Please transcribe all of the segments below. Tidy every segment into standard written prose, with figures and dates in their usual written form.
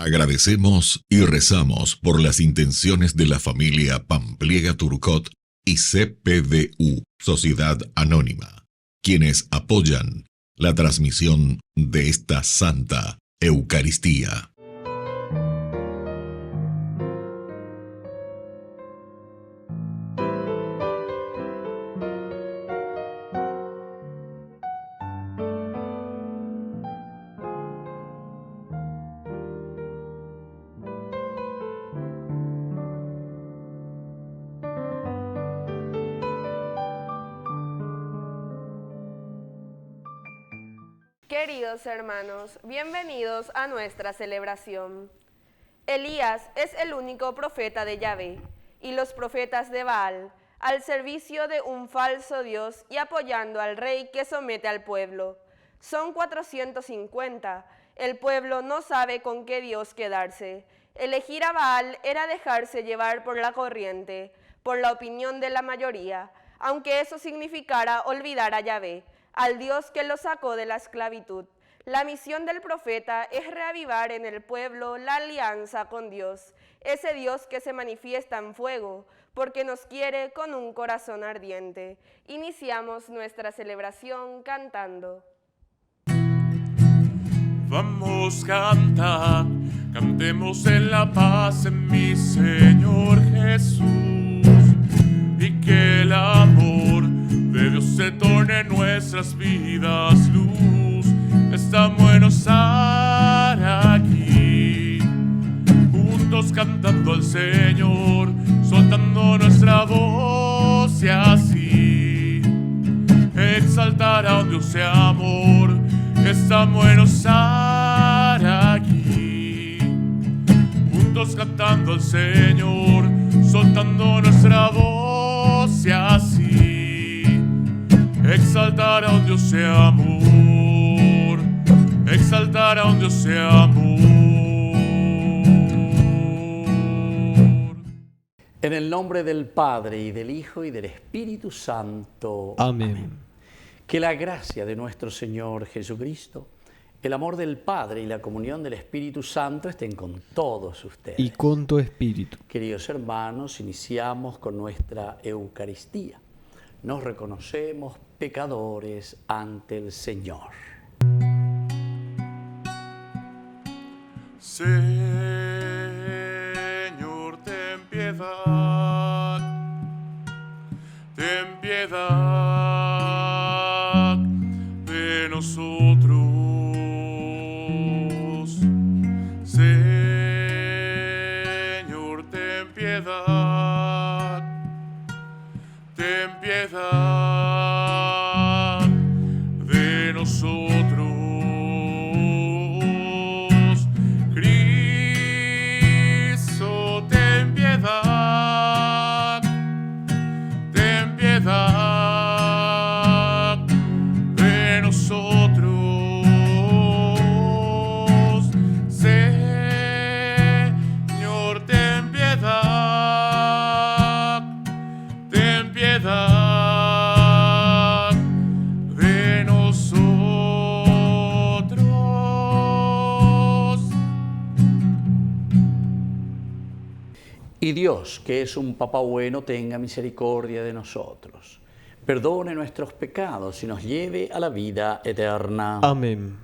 Agradecemos y rezamos por las intenciones de la familia Pampliega Turcot y CPDU, Sociedad Anónima, quienes apoyan la transmisión de esta Santa Eucaristía. Queridos hermanos, bienvenidos a nuestra celebración. Elías es el único profeta de Yahvé y los profetas de Baal, al servicio de un falso Dios y apoyando al rey que somete al pueblo. Son 450. El pueblo no sabe con qué Dios quedarse. Elegir a Baal era dejarse llevar por la corriente, por la opinión de la mayoría, aunque eso significara olvidar a Yahvé, al Dios que lo sacó de la esclavitud. La misión del profeta es reavivar en el pueblo la alianza con Dios, ese Dios que se manifiesta en fuego, porque nos quiere con un corazón ardiente. Iniciamos nuestra celebración cantando. Vamos cantar, cantemos en la paz en mi Señor Jesús, y que el amor de Dios se torne en nuestras vidas luz. Estamos en estar aquí, juntos cantando al Señor, soltando nuestra voz y así exaltar a un Dios de amor. Estamos en estar aquí, juntos cantando al Señor, soltando nuestra voz y así exaltar a un Dios de amor, exaltar a un Dios de amor. En el nombre del Padre, y del Hijo, y del Espíritu Santo. Amén. Que la gracia de nuestro Señor Jesucristo, el amor del Padre y la comunión del Espíritu Santo estén con todos ustedes. Y con tu espíritu. Queridos hermanos, iniciamos con nuestra Eucaristía. Nos reconocemos pecadores ante el Señor. Señor, ten piedad, ten piedad de nosotros. Señor, ten piedad, ten piedad de nosotros. Cristo, ten piedad, ten piedad de nosotros. Señor, ten piedad, ten piedad de nosotros. Y Dios, que es un Papá bueno, tenga misericordia de nosotros, perdone nuestros pecados y nos lleve a la vida eterna. Amén.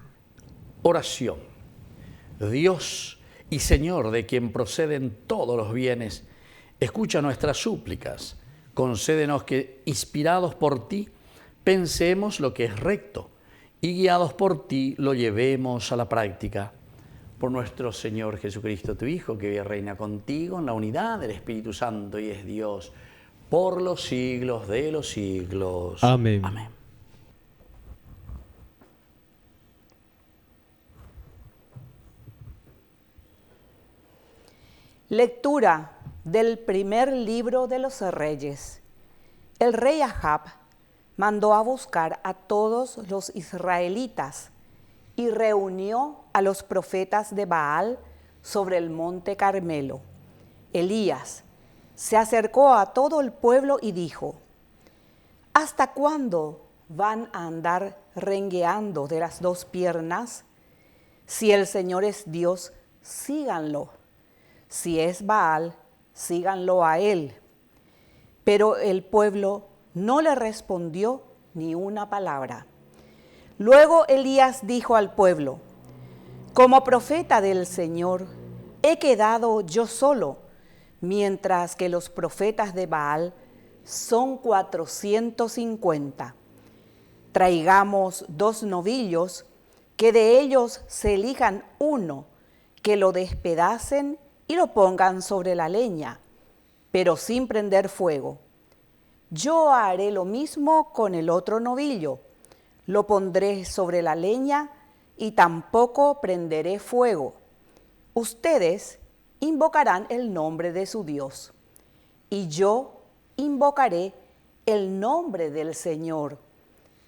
Oración. Dios y Señor, de quien proceden todos los bienes, escucha nuestras súplicas. Concédenos que, inspirados por ti, pensemos lo que es recto y guiados por ti lo llevemos a la práctica. Por nuestro Señor Jesucristo, tu Hijo, que vive y reina contigo en la unidad del Espíritu Santo y es Dios por los siglos de los siglos. Amén. Amén. Lectura del primer libro de los Reyes. El rey Ahab mandó a buscar a todos los israelitas y reunió a los profetas de Baal sobre el monte Carmelo. Elías se acercó a todo el pueblo y dijo: ¿Hasta cuándo van a andar rengueando de las dos piernas? Si el Señor es Dios, síganlo. Si es Baal, síganlo a él. Pero el pueblo no le respondió ni una palabra. Luego Elías dijo al pueblo: como profeta del Señor, he quedado yo solo, mientras que los profetas de Baal son 450. Traigamos 2 novillos, que de ellos se elijan uno, que lo despedacen y lo pongan sobre la leña, pero sin prender fuego. Yo haré lo mismo con el otro novillo, lo pondré sobre la leña y tampoco prenderé fuego. Ustedes invocarán el nombre de su Dios, y yo invocaré el nombre del Señor.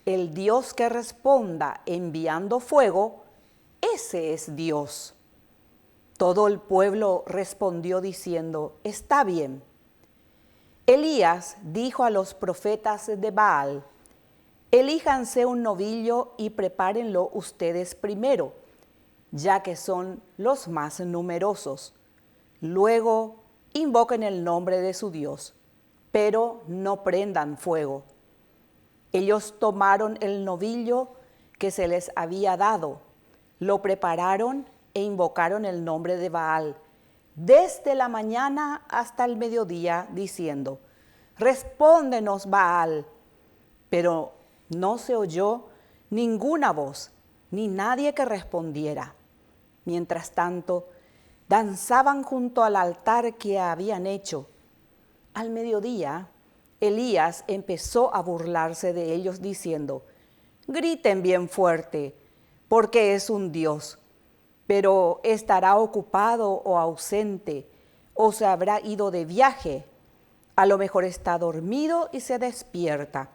El Dios que responda enviando fuego, ese es Dios. Todo el pueblo respondió diciendo: está bien. Elías dijo a los profetas de Baal: elíjanse un novillo y prepárenlo ustedes primero, ya que son los más numerosos. Luego invoquen el nombre de su Dios, pero no prendan fuego. Ellos tomaron el novillo que se les había dado, lo prepararon e invocaron el nombre de Baal desde la mañana hasta el mediodía, diciendo: respóndenos, Baal. Pero no se oyó ninguna voz, ni nadie que respondiera. Mientras tanto, danzaban junto al altar que habían hecho. Al mediodía, Elías empezó a burlarse de ellos diciendo: griten bien fuerte, porque es un Dios, pero estará ocupado o ausente, o se habrá ido de viaje. A lo mejor está dormido y se despierta.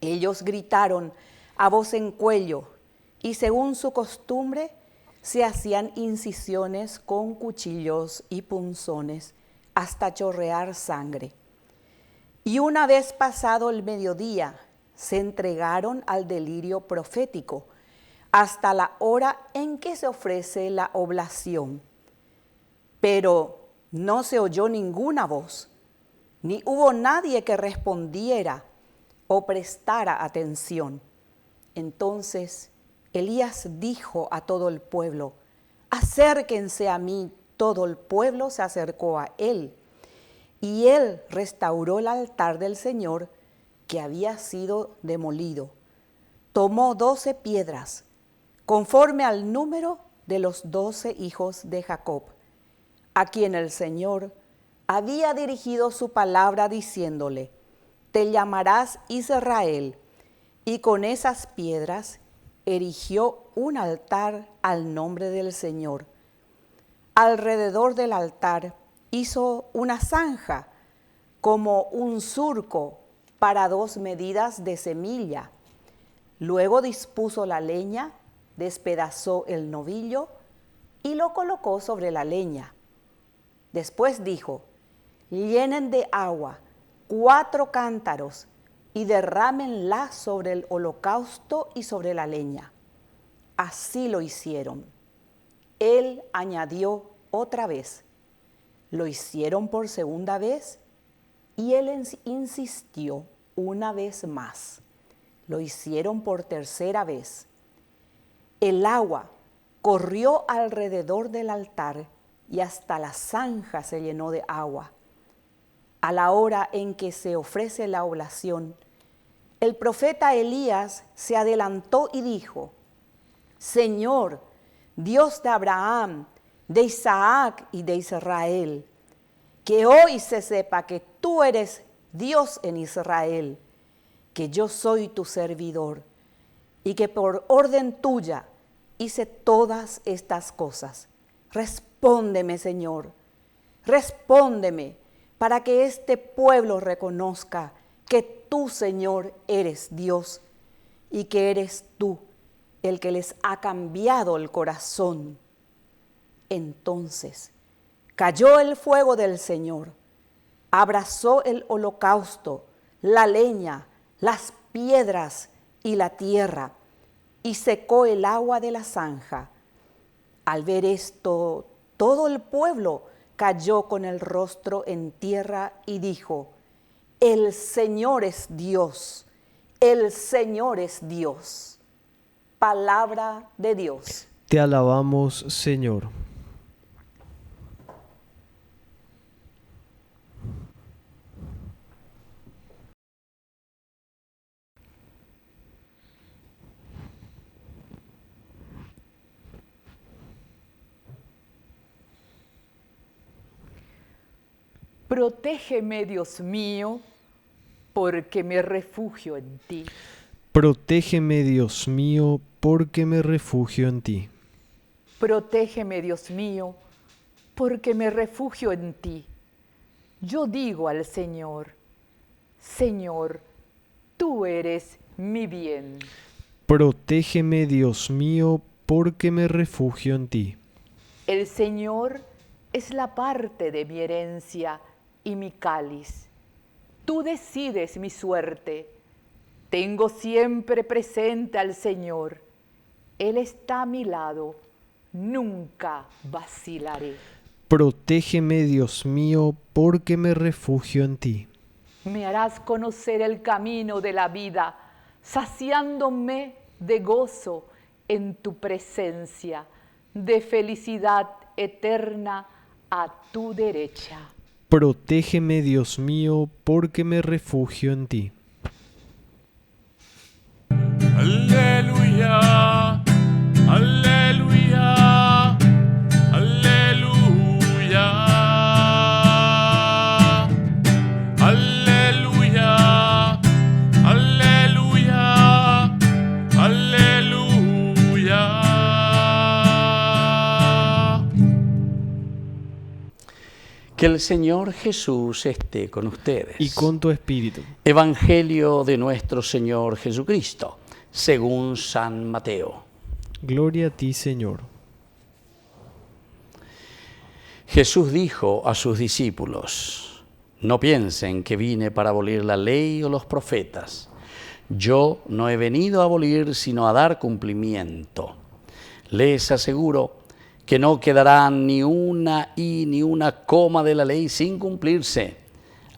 Ellos gritaron a voz en cuello, y según su costumbre, se hacían incisiones con cuchillos y punzones hasta chorrear sangre. Y una vez pasado el mediodía, se entregaron al delirio profético hasta la hora en que se ofrece la oblación. Pero no se oyó ninguna voz, ni hubo nadie que respondiera o prestara atención. Entonces Elías dijo a todo el pueblo: acérquense a mí. Todo el pueblo se acercó a él, y él restauró el altar del Señor que había sido demolido. Tomó 12 piedras, conforme al número de los 12 hijos de Jacob, a quien el Señor había dirigido su palabra diciéndole: te llamarás Israel. Y con esas piedras erigió un altar al nombre del Señor. Alrededor del altar hizo una zanja, como un surco para 2 medidas de semilla. Luego dispuso la leña, despedazó el novillo y lo colocó sobre la leña. Después dijo: llenen de agua 4 cántaros y derrámenla sobre el holocausto y sobre la leña. Así lo hicieron. Él añadió otra vez: lo hicieron por segunda vez, y él insistió una vez más. Lo hicieron por tercera vez. El agua corrió alrededor del altar y hasta la zanja se llenó de agua. A la hora en que se ofrece la oblación, el profeta Elías se adelantó y dijo: Señor, Dios de Abraham, de Isaac y de Israel, que hoy se sepa que tú eres Dios en Israel, que yo soy tu servidor, y que por orden tuya hice todas estas cosas. Respóndeme, Señor, respóndeme, para que este pueblo reconozca que tú, Señor, eres Dios, y que eres tú el que les ha cambiado el corazón. Entonces cayó el fuego del Señor, abrazó el holocausto, la leña, las piedras y la tierra, y secó el agua de la zanja. Al ver esto, todo el pueblo cayó con el rostro en tierra y dijo: el Señor es Dios, el Señor es Dios. Palabra de Dios. Te alabamos, Señor. Protégeme, Dios mío, porque me refugio en ti. Protégeme, Dios mío, porque me refugio en ti. Protégeme, Dios mío, porque me refugio en ti. Yo digo al Señor: Señor, tú eres mi bien. Protégeme, Dios mío, porque me refugio en ti. El Señor es la parte de mi herencia y mi cáliz. Tú decides mi suerte. Tengo siempre presente al Señor. Él está a mi lado. Nunca vacilaré. Protégeme, Dios mío, porque me refugio en ti. Me harás conocer el camino de la vida, saciándome de gozo en tu presencia, de felicidad eterna a tu derecha. Protégeme, Dios mío, porque me refugio en ti. Aleluya, aleluya, aleluya, aleluya, aleluya, aleluya. Que el Señor Jesús esté con ustedes. Y con tu espíritu. Evangelio de nuestro Señor Jesucristo, según San Mateo. Gloria a ti, Señor. Jesús dijo a sus discípulos: no piensen que vine para abolir la ley o los profetas. Yo no he venido a abolir, sino a dar cumplimiento. Les aseguro que no quedará ni una i ni una coma de la ley sin cumplirse,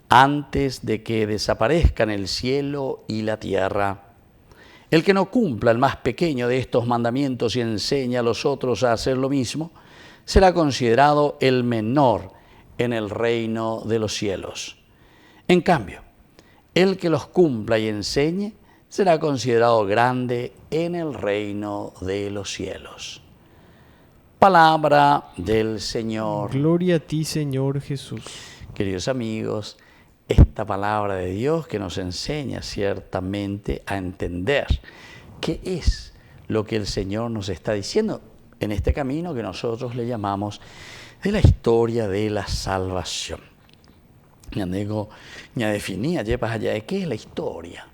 antes de que desaparezcan el cielo y la tierra. El que no cumpla el más pequeño de estos mandamientos y enseña a los otros a hacer lo mismo, será considerado el menor en el reino de los cielos. En cambio, el que los cumpla y enseñe será considerado grande en el reino de los cielos. Palabra del Señor. Gloria a ti, Señor Jesús. Queridos amigos, esta palabra de Dios que nos enseña ciertamente a entender qué es lo que el Señor nos está diciendo en este camino que nosotros le llamamos de la historia de la salvación. Ya definía, ¿qué es la historia?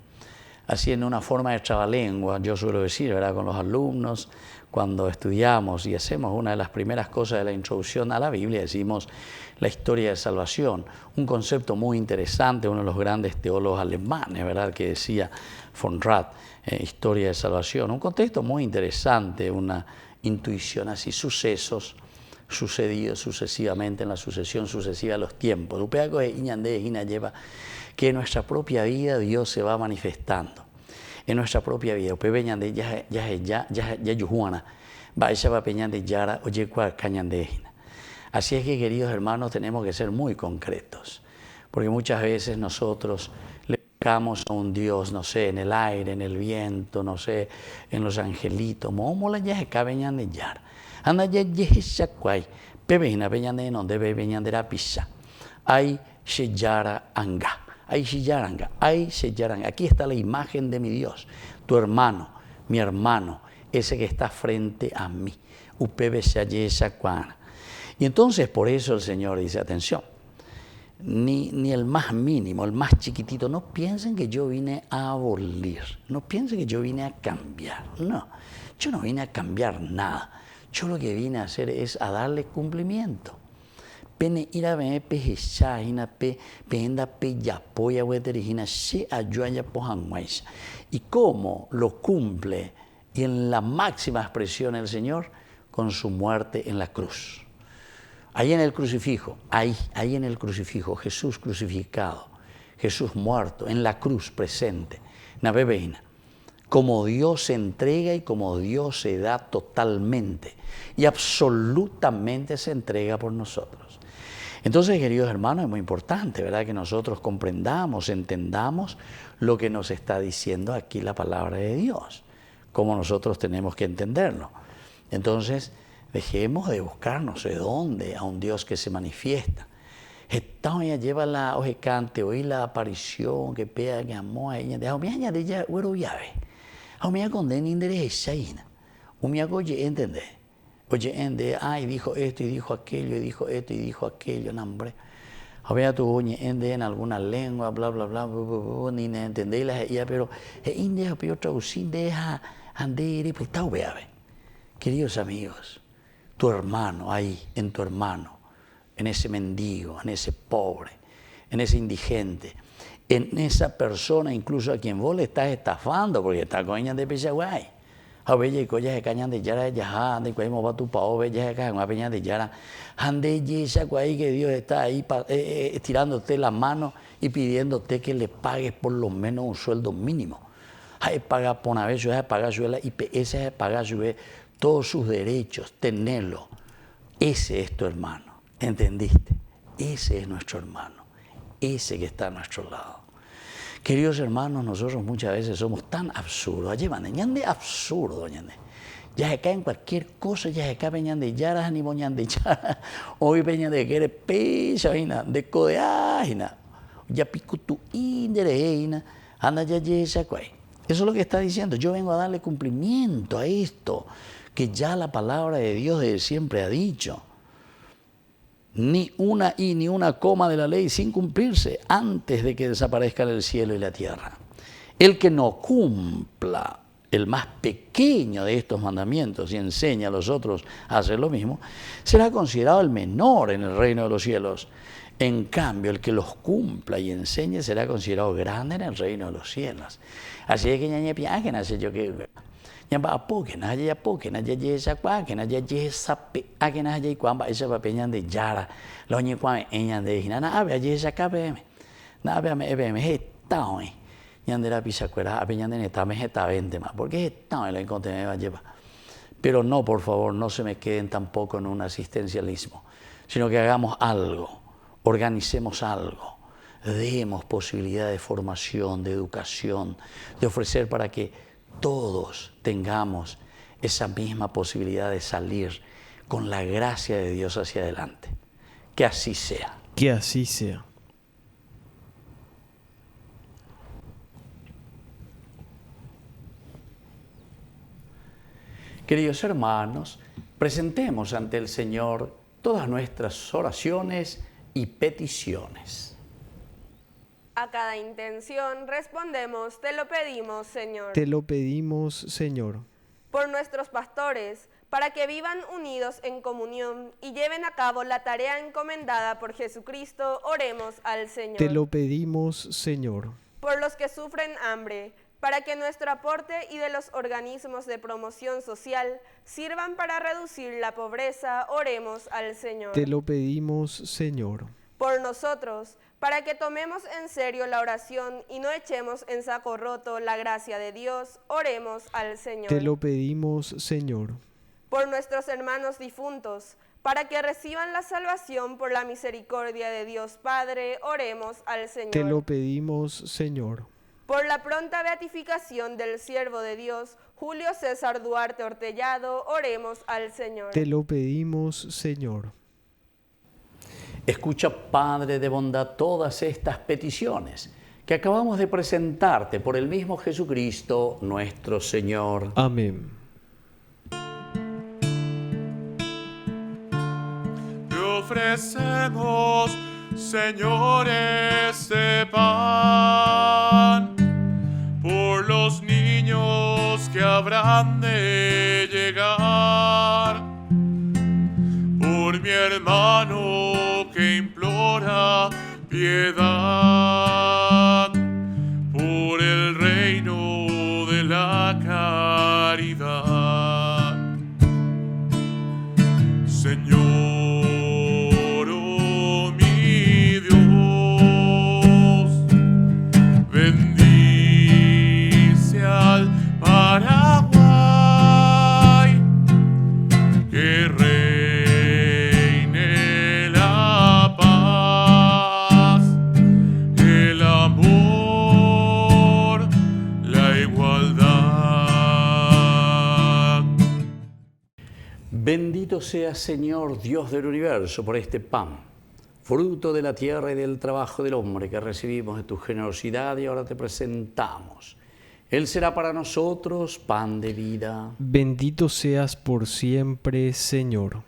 Así en una forma de trabalengua, yo suelo decir, ¿verdad?, con los alumnos, cuando estudiamos y hacemos una de las primeras cosas de la introducción a la Biblia, decimos la historia de salvación, un concepto muy interesante, uno de los grandes teólogos alemanes, ¿verdad?, que decía von Rath, historia de salvación, un contexto muy interesante, una intuición así, sucesos sucedidos sucesivamente en la sucesión sucesiva de los tiempos. Que en nuestra propia vida Dios se va manifestando. En nuestra propia vida, así es que, queridos hermanos, tenemos que ser muy concretos, porque muchas veces nosotros le buscamos a un Dios, no sé, en el aire, en el viento, no sé, en los angelitos, aquí está la imagen de mi Dios, tu hermano, mi hermano, ese que está frente a mí. Y entonces por eso el Señor dice, atención, ni el más mínimo, el más chiquitito, no piensen que yo vine a abolir, no piensen que yo vine a cambiar, no, yo no vine a cambiar nada, yo lo que vine a hacer es a darle cumplimiento. Y cómo lo cumple y en la máxima expresión el Señor con su muerte en la cruz. Ahí en el crucifijo, ahí en el crucifijo, Jesús crucificado, Jesús muerto, en la cruz presente, na bebeina, como Dios se entrega y como Dios se da totalmente y absolutamente se entrega por nosotros. Entonces, queridos hermanos, es muy importante, ¿verdad?, que nosotros comprendamos, entendamos lo que nos está diciendo aquí la palabra de Dios, cómo nosotros tenemos que entenderlo. Entonces, dejemos de buscar no sé dónde a un Dios que se manifiesta. Esta ya lleva la ojecante, hoy la aparición que pega que amó a ella, de aumia de ella, güero llave. Aumia con den interesa ina. Aumia goye entende. Oye, ay, dijo esto y dijo aquello, y dijo esto y dijo aquello, no, hombre. Aumia tu oye, en alguna lengua, bla, bla, bla, ni entenderla, pero india, pero traducir, deja, ande, pues está veave. Queridos amigos, tu hermano ahí, en tu hermano, en ese mendigo, en ese pobre, en ese indigente, en esa persona incluso a quien vos le estás estafando, porque está con ella de Pechaguay. A ver, y coya se cañan de yara, ya, ande, cuando va tu pao, ve, ya se caen una peña de yara, ande, y esa cuay que Dios está ahí estirándote la mano y pidiéndote que le pagues por lo menos un sueldo mínimo. Hay pagar por una vez, hay pagar su IPS, hay pagar su todos sus derechos, tenerlo. Ese es tu hermano, ¿entendiste? Ese es nuestro hermano, ese que está a nuestro lado. Queridos hermanos, nosotros muchas veces somos tan absurdos. Allí van, ñande absurdo, ñande. Ya se cae en cualquier cosa, ya se cae peñan de yaras ni boñan de yaras. Hoy peñan de que eres pecha, de codeajina. Ya pico tu indereina, anda ya esa cuay. Eso es lo que está diciendo. Yo vengo a darle cumplimiento a esto que ya la palabra de Dios desde siempre ha dicho. Ni una i ni una coma de la ley sin cumplirse antes de que desaparezcan el cielo y la tierra. El que no cumpla el más pequeño de estos mandamientos y enseña a los otros a hacer lo mismo, será considerado el menor en el reino de los cielos. En cambio, el que los cumpla y enseñe será considerado grande en el reino de los cielos. Así es que ñañe piaje nace yo que ñamba apoque na ya poque na ya esa kwa que na ya esa pe a que na ya kwamba esa papeñan de yara lo ñe kwa eñan de hinana ave ya esa kbm na ave me ebe me está hoy ñandera pisacuera apeñan de neta me está 20 más porque está hoy la encontré me va a llevar. Pero no, por favor, no se me queden tampoco en un asistencialismo, sino que hagamos algo, organicemos algo, demos posibilidad de formación, de educación, de ofrecer para que todos tengamos esa misma posibilidad de salir con la gracia de Dios hacia adelante. Que así sea. Que así sea. Queridos hermanos, presentemos ante el Señor todas nuestras oraciones y peticiones. A cada intención respondemos, te lo pedimos, Señor. Te lo pedimos, Señor. Por nuestros pastores, para que vivan unidos en comunión y lleven a cabo la tarea encomendada por Jesucristo, oremos al Señor. Te lo pedimos, Señor. Por los que sufren hambre, para que nuestro aporte y de los organismos de promoción social sirvan para reducir la pobreza, oremos al Señor. Te lo pedimos, Señor. Por nosotros, para que tomemos en serio la oración y no echemos en saco roto la gracia de Dios, oremos al Señor. Te lo pedimos, Señor. Por nuestros hermanos difuntos, para que reciban la salvación por la misericordia de Dios Padre, oremos al Señor. Te lo pedimos, Señor. Por la pronta beatificación del siervo de Dios, Julio César Duarte Ortellado, oremos al Señor. Te lo pedimos, Señor. Escucha, Padre de bondad, todas estas peticiones que acabamos de presentarte por el mismo Jesucristo, nuestro Señor. Amén. Te ofrecemos, Señor, este pan por los niños que habrán de llegar, por mi hermano que implora piedad, por el reino de la caridad. Bendito seas, Señor, Dios del universo, por este pan, fruto de la tierra y del trabajo del hombre que recibimos de tu generosidad y ahora te presentamos. Él será para nosotros pan de vida. Bendito seas por siempre, Señor.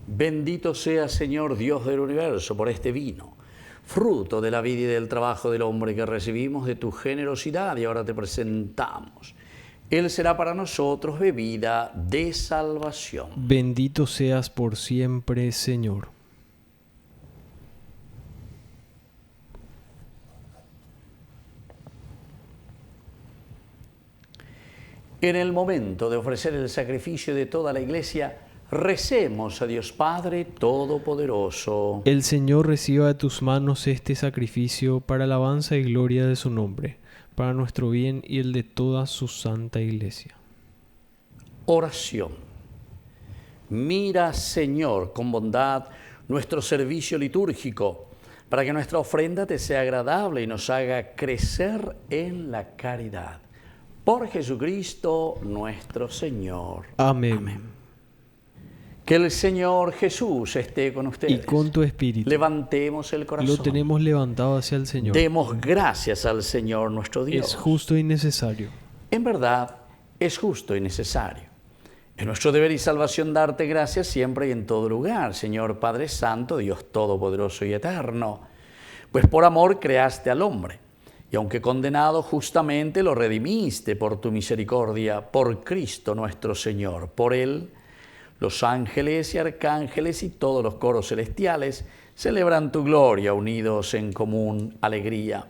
Bendito seas, Señor, Dios del universo, por este vino, fruto de la vida y del trabajo del hombre que recibimos de tu generosidad y ahora te presentamos. Él será para nosotros bebida de salvación. Bendito seas por siempre, Señor. En el momento de ofrecer el sacrificio de toda la Iglesia, recemos a Dios Padre Todopoderoso. El Señor reciba de tus manos este sacrificio para alabanza y gloria de su nombre, para nuestro bien y el de toda su santa Iglesia. Oración. Mira, Señor, con bondad nuestro servicio litúrgico, para que nuestra ofrenda te sea agradable y nos haga crecer en la caridad. Por Jesucristo nuestro Señor. Amén. Amén. Que el Señor Jesús esté con ustedes. Y con tu espíritu. Levantemos el corazón. Lo tenemos levantado hacia el Señor. Demos gracias al Señor nuestro Dios. Es justo y necesario. En verdad, es justo y necesario. Es nuestro deber y salvación darte gracias siempre y en todo lugar, Señor Padre Santo, Dios Todopoderoso y Eterno. Pues por amor creaste al hombre. Y aunque condenado justamente, lo redimiste por tu misericordia, por Cristo nuestro Señor. Por Él, los ángeles y arcángeles y todos los coros celestiales celebran tu gloria unidos en común alegría.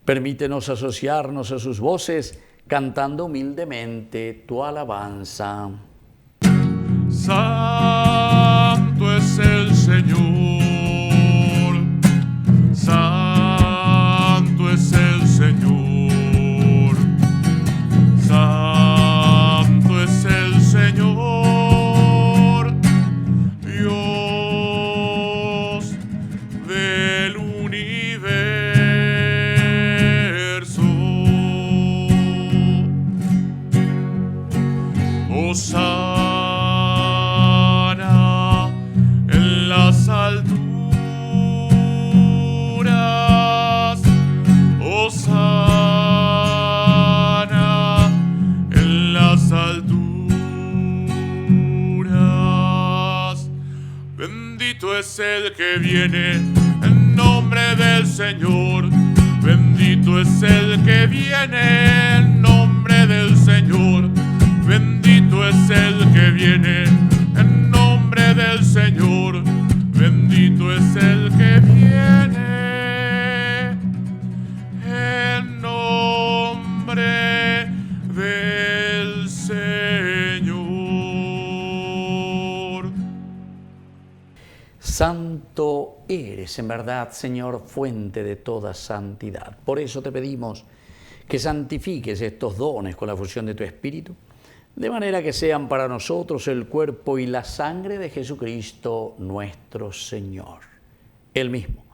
Permítenos asociarnos a sus voces, cantando humildemente tu alabanza. Santo es el Señor, santo es el Señor, santo es el Señor, Dios del universo. Hosana en las alturas, hosana en las alturas. Bendito es el que viene en nombre del Señor. Bendito es el que viene en nombre del Señor. Bendito es el que viene en nombre del Señor. Bendito es el que viene en nombre del Señor. Santo eres, en verdad, Señor, fuente de toda santidad. Por eso te pedimos que santifiques estos dones con la fusión de tu Espíritu, de manera que sean para nosotros el cuerpo y la sangre de Jesucristo nuestro Señor. Él mismo,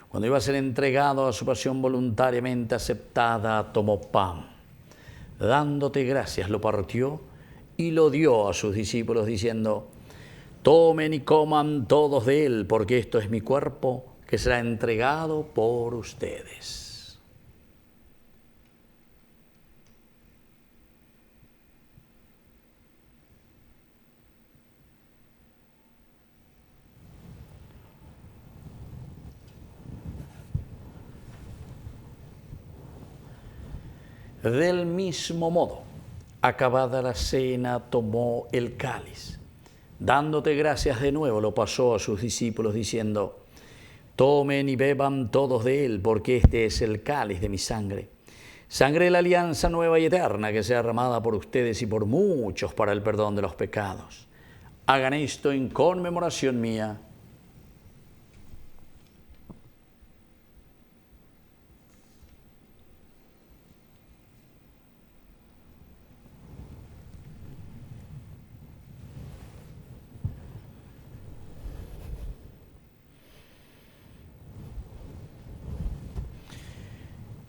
cuando iba a ser entregado a su pasión voluntariamente aceptada, tomó pan. Dándote gracias, lo partió y lo dio a sus discípulos, diciendo: tomen y coman todos de él, porque esto es mi cuerpo, que será entregado por ustedes. Del mismo modo, acabada la cena, tomó el cáliz. Dándote gracias de nuevo, lo pasó a sus discípulos, diciendo: tomen y beban todos de él, porque este es el cáliz de mi sangre. Sangre de la alianza nueva y eterna, que sea derramada por ustedes y por muchos para el perdón de los pecados. Hagan esto en conmemoración mía.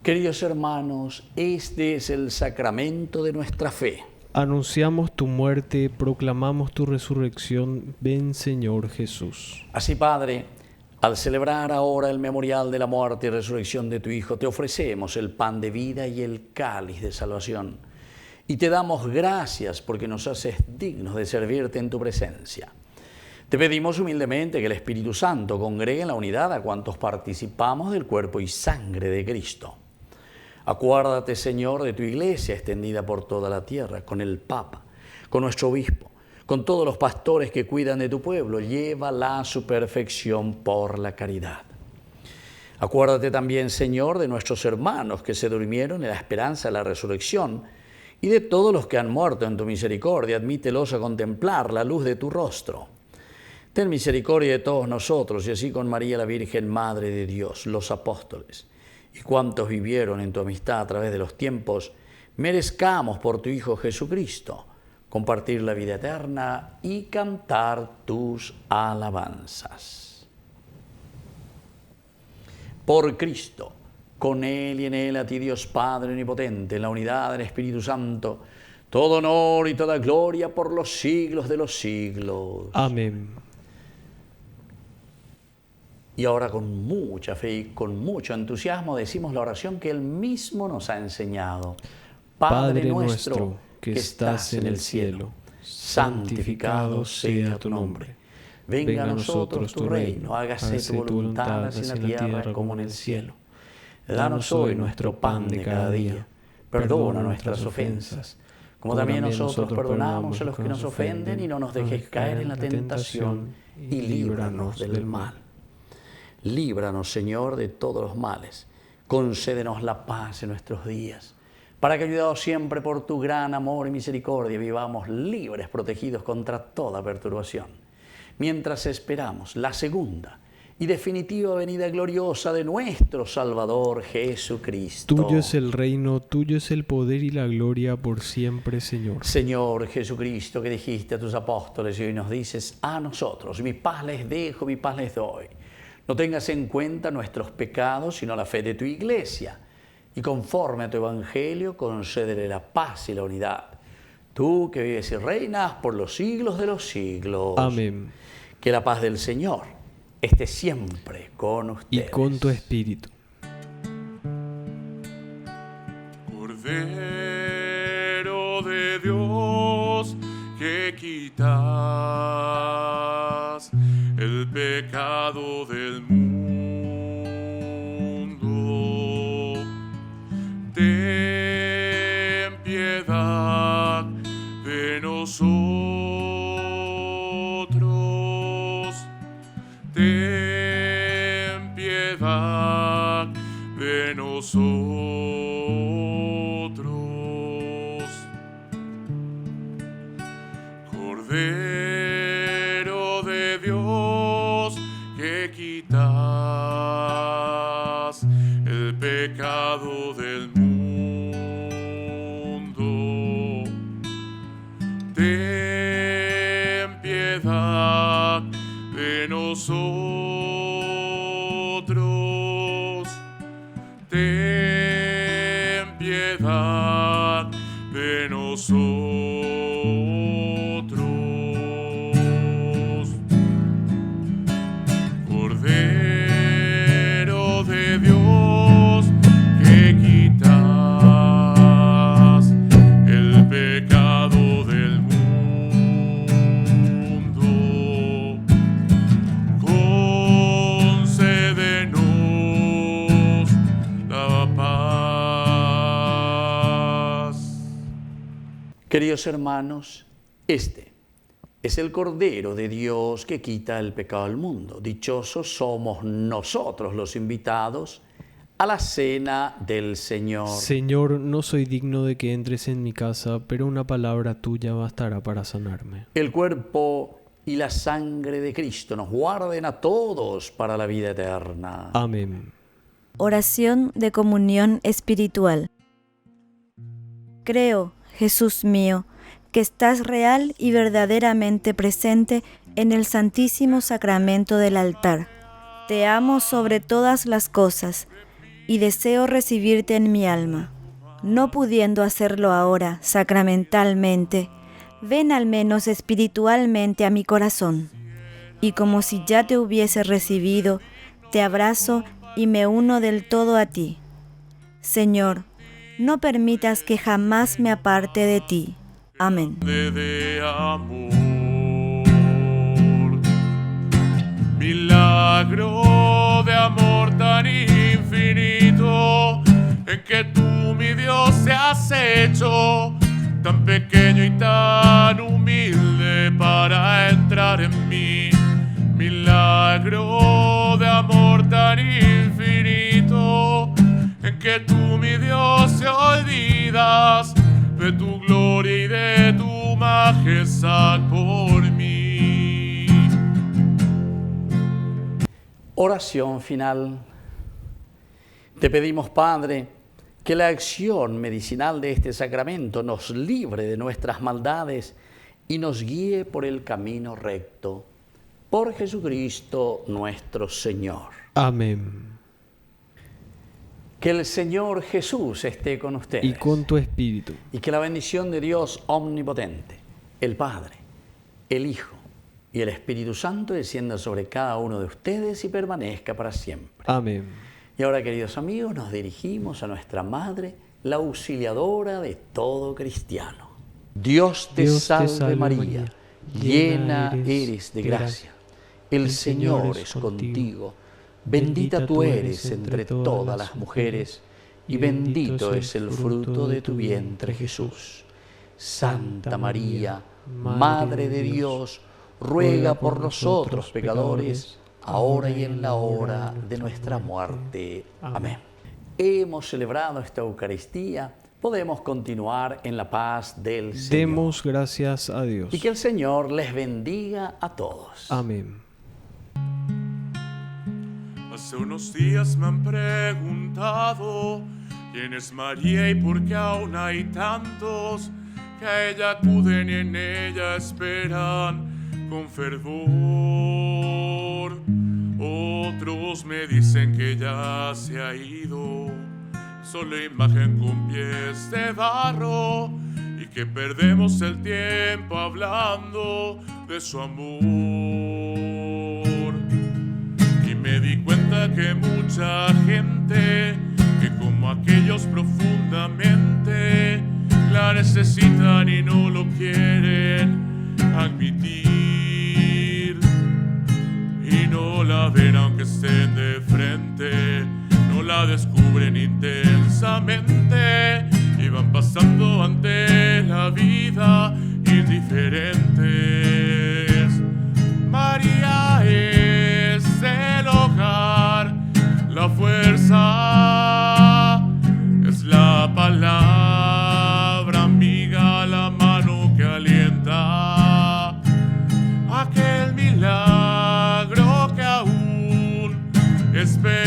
Queridos hermanos, este es el sacramento de nuestra fe. Anunciamos tu muerte, proclamamos tu resurrección. Ven, Señor Jesús. Así, Padre, al celebrar ahora el memorial de la muerte y resurrección de tu Hijo, te ofrecemos el pan de vida y el cáliz de salvación. Y te damos gracias porque nos haces dignos de servirte en tu presencia. Te pedimos humildemente que el Espíritu Santo congregue en la unidad a cuantos participamos del cuerpo y sangre de Cristo. Acuérdate, Señor, de tu iglesia extendida por toda la tierra, con el Papa, con nuestro obispo, con todos los pastores que cuidan de tu pueblo. Llévala a su perfección por la caridad. Acuérdate también, Señor, de nuestros hermanos que se durmieron en la esperanza de la resurrección y de todos los que han muerto en tu misericordia. Admítelos a contemplar la luz de tu rostro. Ten misericordia de todos nosotros y así con María la Virgen, Madre de Dios, los apóstoles y cuantos vivieron en tu amistad a través de los tiempos, merezcamos por tu Hijo Jesucristo compartir la vida eterna y cantar tus alabanzas. Por Cristo, con Él y en Él, a ti Dios Padre omnipotente, en la unidad del Espíritu Santo, todo honor y toda gloria por los siglos de los siglos. Amén. Y ahora con mucha fe y con mucho entusiasmo decimos la oración que Él mismo nos ha enseñado. Padre nuestro que estás en el cielo, santificado sea tu nombre. Venga a nosotros tu reino, hágase tu voluntad así en la tierra como en el cielo. Danos hoy nuestro pan de cada día. Perdona nuestras ofensas, como también nosotros perdonamos a los que nos ofenden, y no nos dejes caer en la tentación y líbranos del mal. Líbranos, Señor, de todos los males. Concédenos la paz en nuestros días, para que, ayudados siempre por tu gran amor y misericordia, vivamos libres, protegidos contra toda perturbación, mientras esperamos la segunda y definitiva venida gloriosa de nuestro Salvador Jesucristo. Tuyo es el reino, tuyo es el poder y la gloria por siempre, Señor. Señor Jesucristo, que dijiste a tus apóstoles y hoy nos dices a nosotros: mi paz les dejo, mi paz les doy. No tengas en cuenta nuestros pecados, sino la fe de tu iglesia. Y conforme a tu evangelio, concédele la paz y la unidad. Tú que vives y reinas por los siglos de los siglos. Amén. Que la paz del Señor esté siempre con ustedes. Y con tu espíritu. Cordero de Dios, que quitas el pecado del mundo, ten piedad de nosotros, ten piedad de nosotros. Cordero de Dios, que quitas el pecado del mundo, ten piedad de nosotros, ten piedad de nosotros. Cordero de Dios, que quitas el pecado del mundo, concédenos la paz. Queridos hermanos, este es el Cordero de Dios que quita el pecado del mundo. Dichosos somos nosotros los invitados a la cena del Señor. Señor, no soy digno de que entres en mi casa, pero una palabra tuya bastará para sanarme. El cuerpo y la sangre de Cristo nos guarden a todos para la vida eterna. Amén. Oración de comunión espiritual. Creo, Jesús mío, que estás real y verdaderamente presente en el Santísimo Sacramento del altar. Te amo sobre todas las cosas y deseo recibirte en mi alma. no pudiendo hacerlo ahora sacramentalmente, ven al menos espiritualmente a mi corazón, y como si ya te hubiese recibido, te abrazo y me uno del todo a ti. Señor, no permitas que jamás me aparte de ti. Amén. De amor, milagro de amor tan infinito, en que tú, mi Dios, te has hecho tan pequeño y tan humilde para entrar en mí. Milagro de amor tan infinito, en que tú, mi Dios, te olvidas de tu gloria y de tu majestad por mí. Oración final. Te pedimos, Padre, que la acción medicinal de este sacramento nos libre de nuestras maldades y nos guíe por el camino recto. Por Jesucristo nuestro Señor. Amén. Que el Señor Jesús esté con ustedes. Y con tu espíritu. Y que la bendición de Dios omnipotente, el Padre, el Hijo y el Espíritu Santo descienda sobre cada uno de ustedes y permanezca para siempre. Amén. Y ahora, queridos amigos, nos dirigimos a nuestra Madre, la auxiliadora de todo cristiano. Dios te salve María, llena eres de gracia. El Señor es contigo. Bendita tú eres entre todas las mujeres, y bendito es el fruto de tu vientre, Jesús. Santa María, Madre de Dios, ruega por nosotros pecadores, ahora y en la hora de nuestra muerte. Amén. Hemos celebrado esta Eucaristía, podemos continuar en la paz del Señor. Demos gracias a Dios. Y que el Señor les bendiga a todos. Amén. Hace unos días me han preguntado quién es María y por qué aún hay tantos que a ella acuden y en ella esperan con fervor. Otros me dicen que ya se ha ido, solo imagen con pies de barro, y que perdemos el tiempo hablando de su amor. Y me di cuenta que mucha gente, que como aquellos profundamente la necesitan y no lo quieren admitir, y no la ven aunque estén de frente, no la descubren intensamente y van pasando ante la vida indiferentes. María es el hogar, la fuerza es la palabra amiga, la mano que alienta, aquel milagro que aún espera.